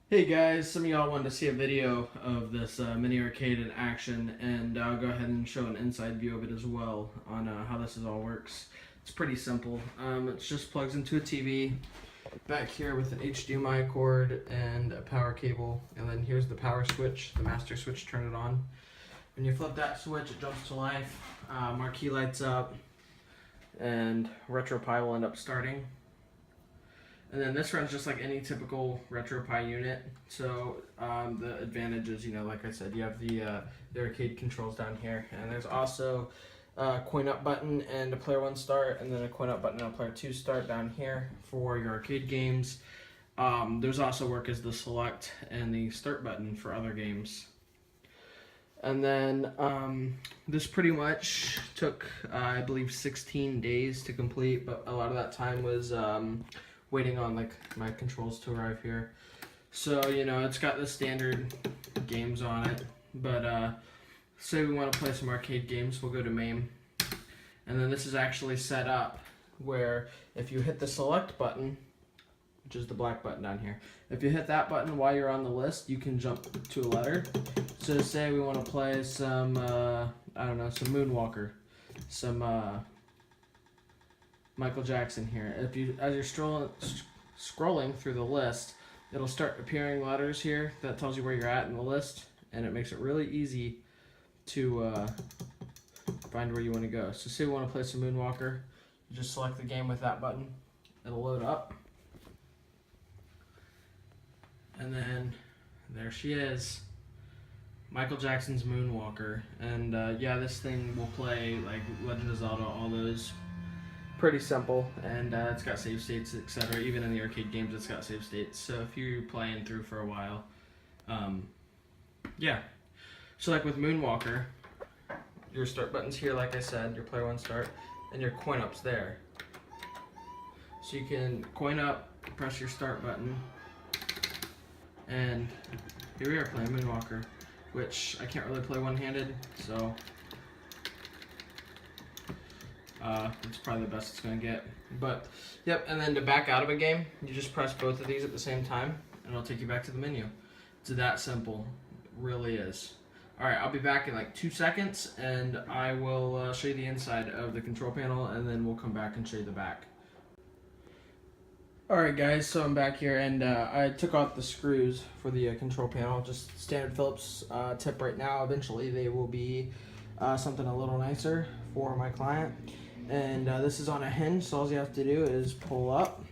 Hey guys, some of y'all wanted to see a video of this mini arcade in action, and I'll go ahead and show an inside view of it as well on how this all works. It's pretty simple. It just plugs into a TV back here with an HDMI cord and a power cable, and then here's the power switch, the master switch, turn it on. When you flip that switch, it jumps to life, marquee lights up, and RetroPie will end up starting. And then this runs just like any typical RetroPie unit. So the advantage is, like I said, you have the arcade controls down here, and there's also a coin up button and a player 1 start, and then a coin up button and a player 2 start down here for your arcade games. There's also work as the select and the start button for other games. And then this pretty much took, I believe, 16 days to complete, but a lot of that time was waiting on my controls to arrive here. So it's got the standard games on it, but say we want to play some arcade games, we'll go to MAME, and then this is actually set up where if you hit the select button, which is the black button down here, if you hit that button while you're on the list, you can jump to a letter. So say we want to play some I don't know, some Moonwalker, some Michael Jackson here. As you're scrolling through the list, it'll start appearing letters here that tells you where you're at in the list, and it makes it really easy to find where you want to go. So say we want to play some Moonwalker, you just select the game with that button, it'll load up, and then there she is, Michael Jackson's Moonwalker. And yeah, this thing will play like Legend of Zelda, all those. Pretty simple, and it's got save states, etc. Even in the arcade games, it's got save states. So if you're playing through for a while, yeah. So like with Moonwalker, your start button's here, like I said, your player 1 start, and your coin up's there. So you can coin up, press your start button, and here we are playing Moonwalker, which I can't really play one-handed, so it's probably the best it's going to get. But, yep, and then to back out of a game, you just press both of these at the same time, and it'll take you back to the menu. It's that simple. It really is. Alright, I'll be back in like 2 seconds, and I will show you the inside of the control panel, and then we'll come back and show you the back. Alright guys, so I'm back here, and I took off the screws for the control panel, just standard Phillips tip right now. Eventually they will be something a little nicer for my client. And this is on a hinge, so all you have to do is pull up,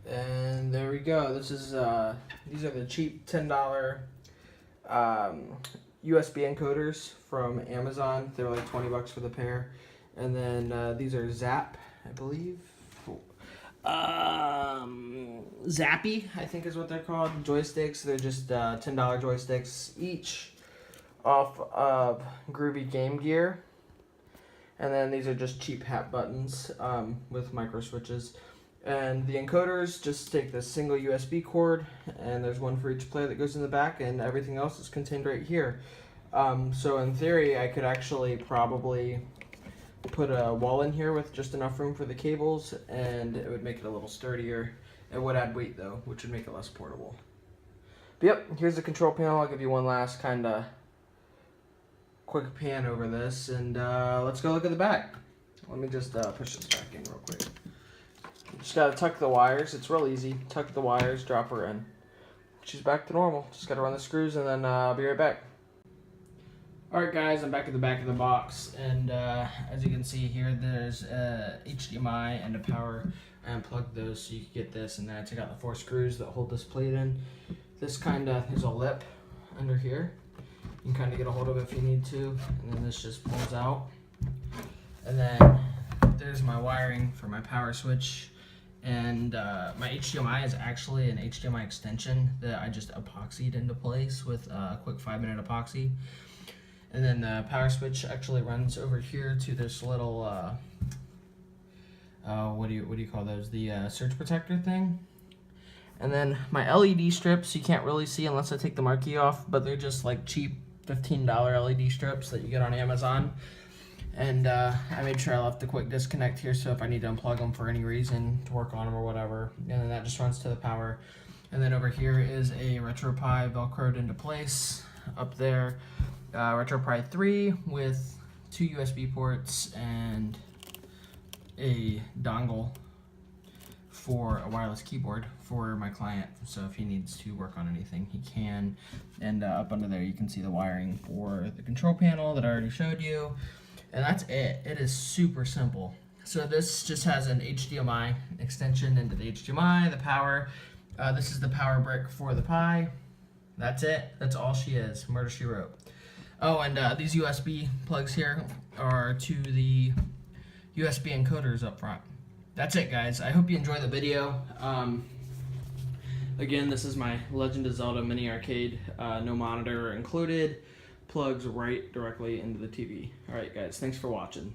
and there we go. This is these are the cheap $10 USB encoders from Amazon. They're like 20 bucks for the pair. And then these are Zap, I believe. Zappy, I think is what they're called. Joysticks. They're just $10 joysticks each, off of Groovy Game Gear. And then these are just cheap hat buttons with micro switches. And the encoders just take the single USB cord, and there's one for each player that goes in the back, and everything else is contained right here. So in theory, I could actually probably put a wall in here with just enough room for the cables, and it would make it a little sturdier. It would add weight though, which would make it less portable. But yep, here's the control panel. I'll give you one last kind of quick pan over this, and let's go look at the back. Let me just push this back in real quick. Just gotta tuck the wires. It's real easy. Tuck the wires, drop her in. She's back to normal. Just gotta run the screws, and then I'll be right back. Alright guys, I'm back at the back of the box, and as you can see here, there's HDMI and a power. I unplugged those so you can get this, and then I took out the 4 screws that hold this plate in. This there's a lip under here. You can kind of get a hold of it if you need to, and then this just pulls out. And then there's my wiring for my power switch, and my HDMI is actually an HDMI extension that I just epoxied into place with a quick 5-minute epoxy. And then the power switch actually runs over here to this little what do you call those? The surge protector thing. And then my LED strips, you can't really see unless I take the marquee off, but they're just like cheap $15 LED strips that you get on Amazon. And I made sure I left the quick disconnect here, so if I need to unplug them for any reason to work on them or whatever, and then that just runs to the power. And then over here is a RetroPie velcroed into place. Up there, RetroPie 3 with 2 USB ports and a dongle for a wireless keyboard for my client. So if he needs to work on anything, he can. And up under there, you can see the wiring for the control panel that I already showed you. And that's it. It is super simple. So this just has an HDMI extension into the HDMI, the power. This is the power brick for the Pi. That's it. That's all she is. Murder, she wrote. Oh, and these USB plugs here are to the USB encoders up front. That's it, guys. I hope you enjoy the video. Again, this is my Legend of Zelda mini arcade. No monitor included. Plugs right directly into the TV. All right, guys. Thanks for watching.